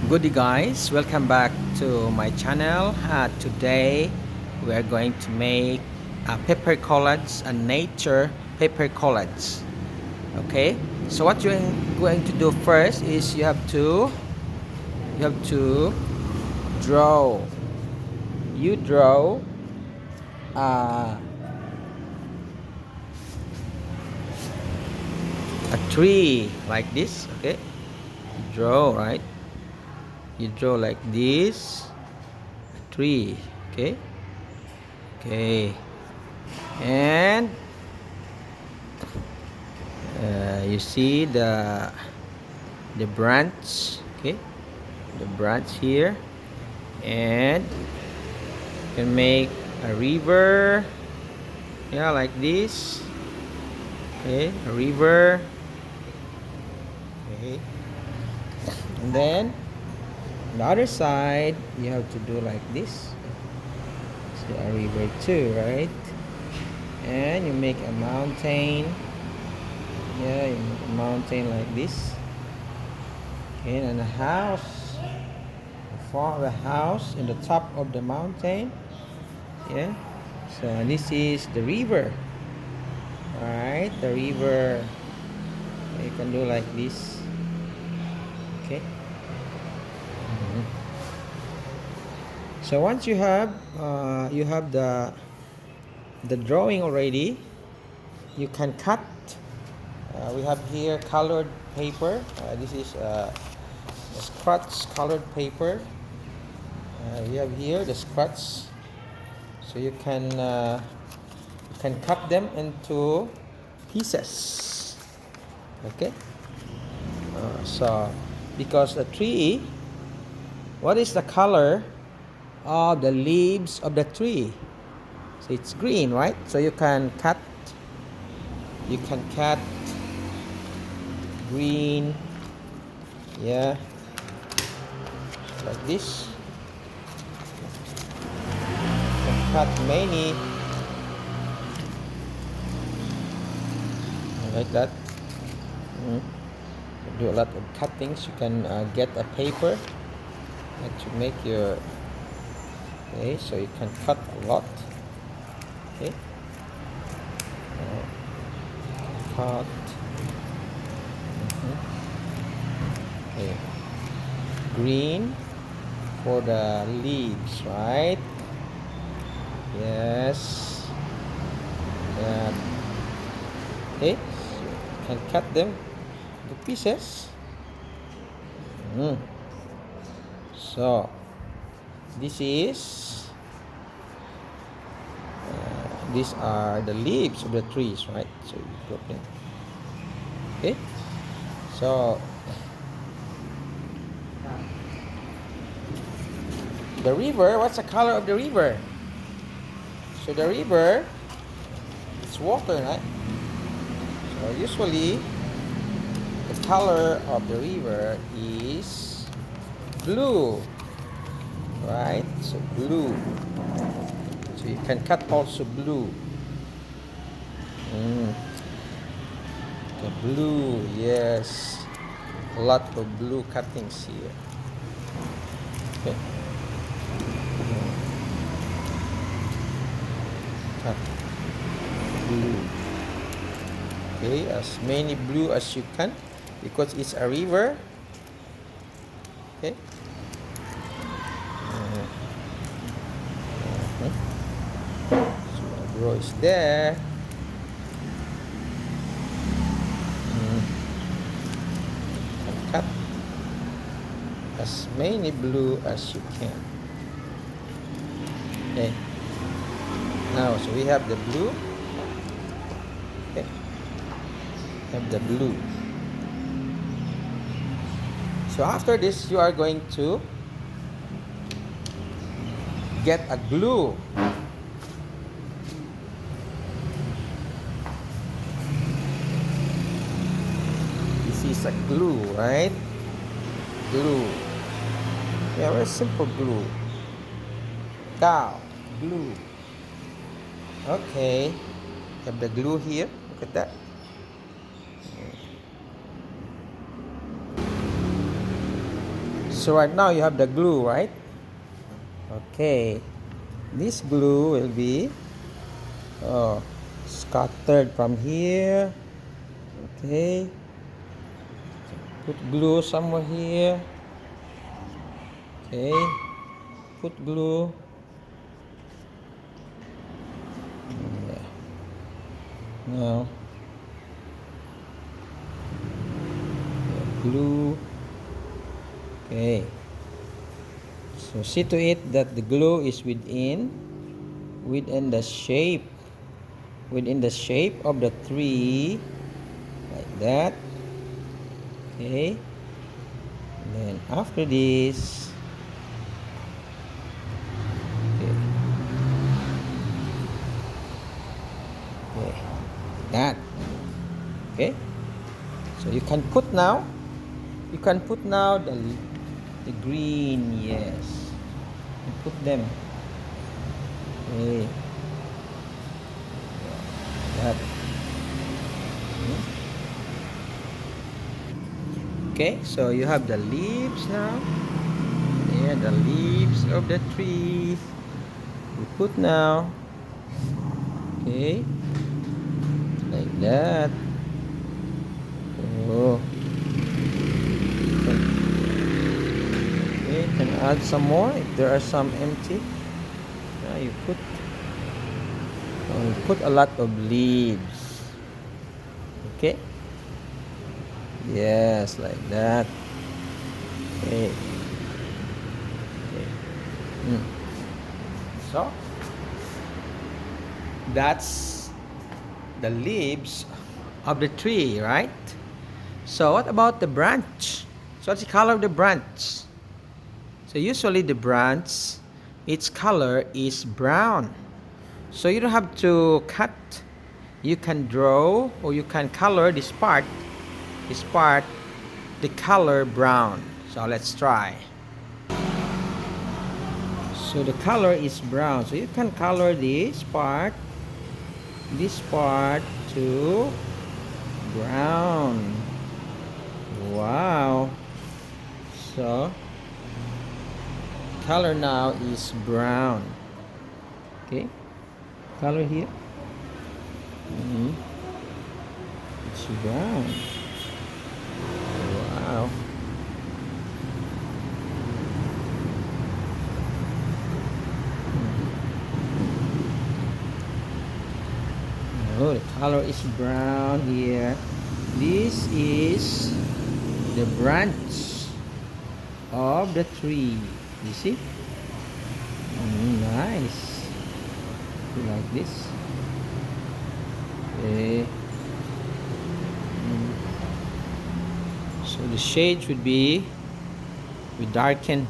Goodie guys, welcome back to my channel. Today we are going to make a paper collage, a nature paper collage. Okay, so what you're going to do first is you have to draw. You draw uh, a tree like this. Okay, you draw, right? You draw like this, a tree. Okay, and you see the branch. Okay, the branch here, and you can make a river, yeah, like this. Okay, a river. Okay, and then on the other side you have to do like this. So a river too, right? And you make a mountain. Yeah, you make a mountain like this. Okay, and a house. For the house in the top of the mountain. Yeah, so this is the river. All right, the river. You can do like this. Okay. Mhm. So once you have the drawing already, you can cut. We have here colored paper. This is a scratch colored paper. We have here the scratch, so you can cut them into pieces. Okay. So because the tree, what is the color of the leaves of the tree? So it's green, right? So you can cut green, yeah, like this. You can cut many like that. Do a lot of cuttings. You can get a paper to make your, okay, so you can cut a lot. Okay, cut. Okay, green for the leaves, right? Yes, that. Okay, so you can cut them to pieces. So these are the leaves of the trees, right? So you drop them. Okay, so the river, what's the color of the river? So the river, it's water, right? So usually the color of the river is blue, right? So blue. So you can cut also blue. The blue, yes. A lot of blue cuttings here. Okay. Cut blue. Okay, as many blue as you can, because it's a river. Okay. So the row is there. Cut as many blue as you can. Okay. Now, so we have the blue. Okay. Have the blue. So after this, you are going to get a glue. This is a glue, right? Glue. Yeah, very simple glue. Cow, glue. Okay. Have the glue here. Look at that. So right now you have the glue, right? Okay. This glue will be scattered from here. Okay. Put glue somewhere here. Okay. Put glue. Yeah. Now glue. Okay. So see to it that the glue is within the shape of the tree, like that. Okay. And then after this, okay, okay, like that. Okay. So you can put now. The green, yes. You put them. Okay. That. Okay, so you have the leaves now. Yeah, the leaves of the tree. You put now. Okay, like that. Oh, okay, can add some more if there are some empty. Now you put a lot of leaves. Okay. Yes, like that. Okay. Okay. Mm. So that's the leaves of the tree, right? So what about the branch? So what's the color of the branch? So usually the branch, its color is brown. So you don't have to cut. You can draw or you can color this part, the color brown. So let's try. So the color is brown. So you can color this part to brown. Wow. So color now is brown. Okay. Color here. It's brown. Wow. Oh, the color is brown here. This is the branch of the tree. You see? Nice. You like this? Okay. So the shade should be we darken.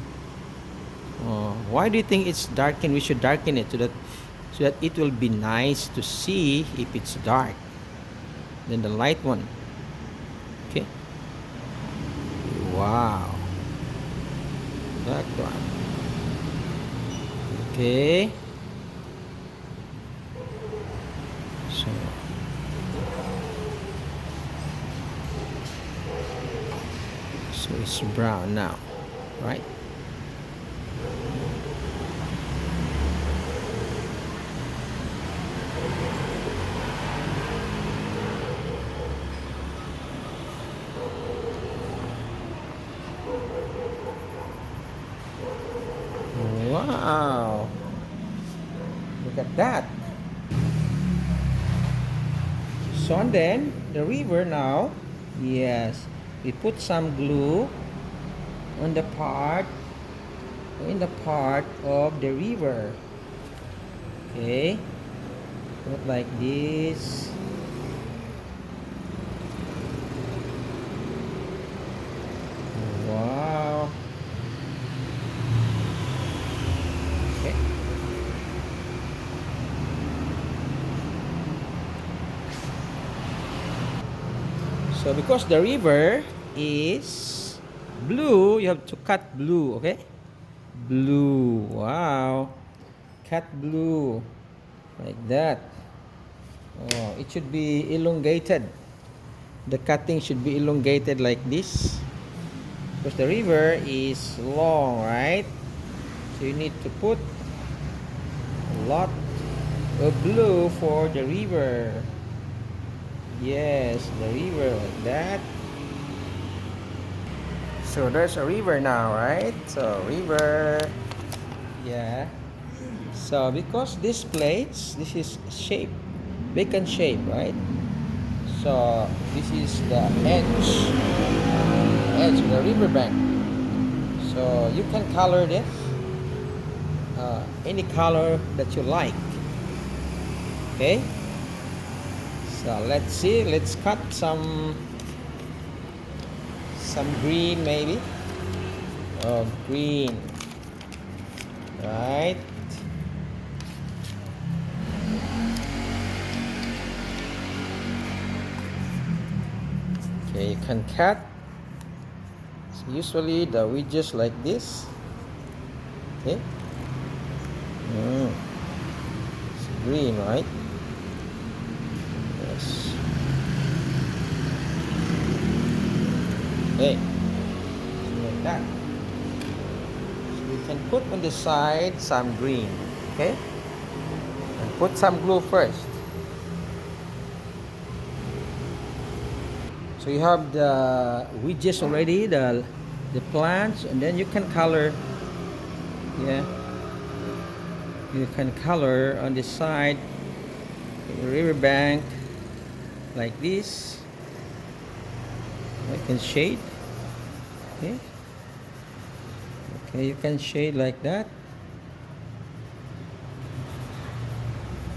Why do you think it's darkened? We should darken it so that it will be nice to see if it's dark. Then the light one. Okay. Wow. That one. Okay. So it's brown now, right? Wow. Look at that. So and then the river now, yes, we put some glue on the part of the river. Okay, put like this. Wow. Okay. So because the river is blue, you have to cut blue, okay? Blue. Wow. Cut blue. Like that. Oh, it should be elongated. The cutting should be elongated like this. because the river is long, right? So you need to put a lot of blue for the river. Yes, the river like that. So there's a river now, right? So river, yeah. So because this place, this is shape, vacant shape, right? So this is the edge of the riverbank. So you can color this any color that you like. Okay. So let's see. Let's cut some green maybe. Oh, green. Right. Okay, you can cut. So usually the wedges like this. Okay. It's green, right? Yes. Okay. So like that. So we can put on the side some green. Okay. And put some glue first. So you have the wedges already, the plants, and then you can color. Yeah. You can color on the side, the riverbank, like this. I can shade. Okay. Okay, you can shade like that.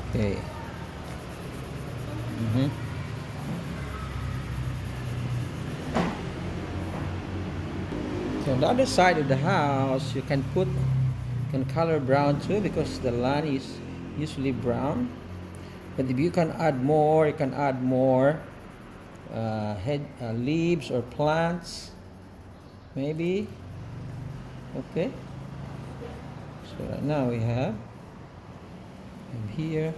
Okay. So on the other side of the house, you can color brown too, because the land is usually brown. But if you can add more, you can add more leaves or plants, maybe. Okay. So right now we have here.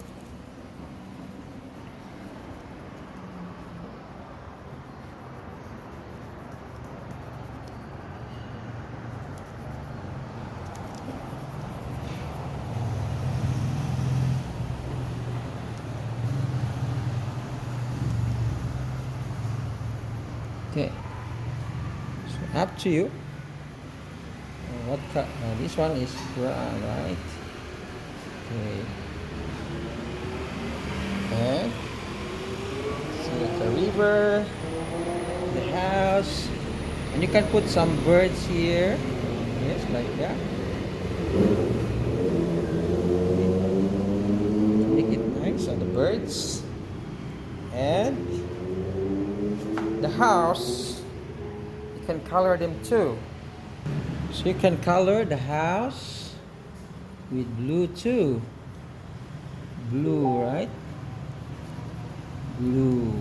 Okay. So up to you. This one is brown, right? Okay. And so the river, the house, and you can put some birds here. Yes, like that. Make it nice on the birds. And the house, you can color them too. So you can color the house with blue too. Blue, right? Blue.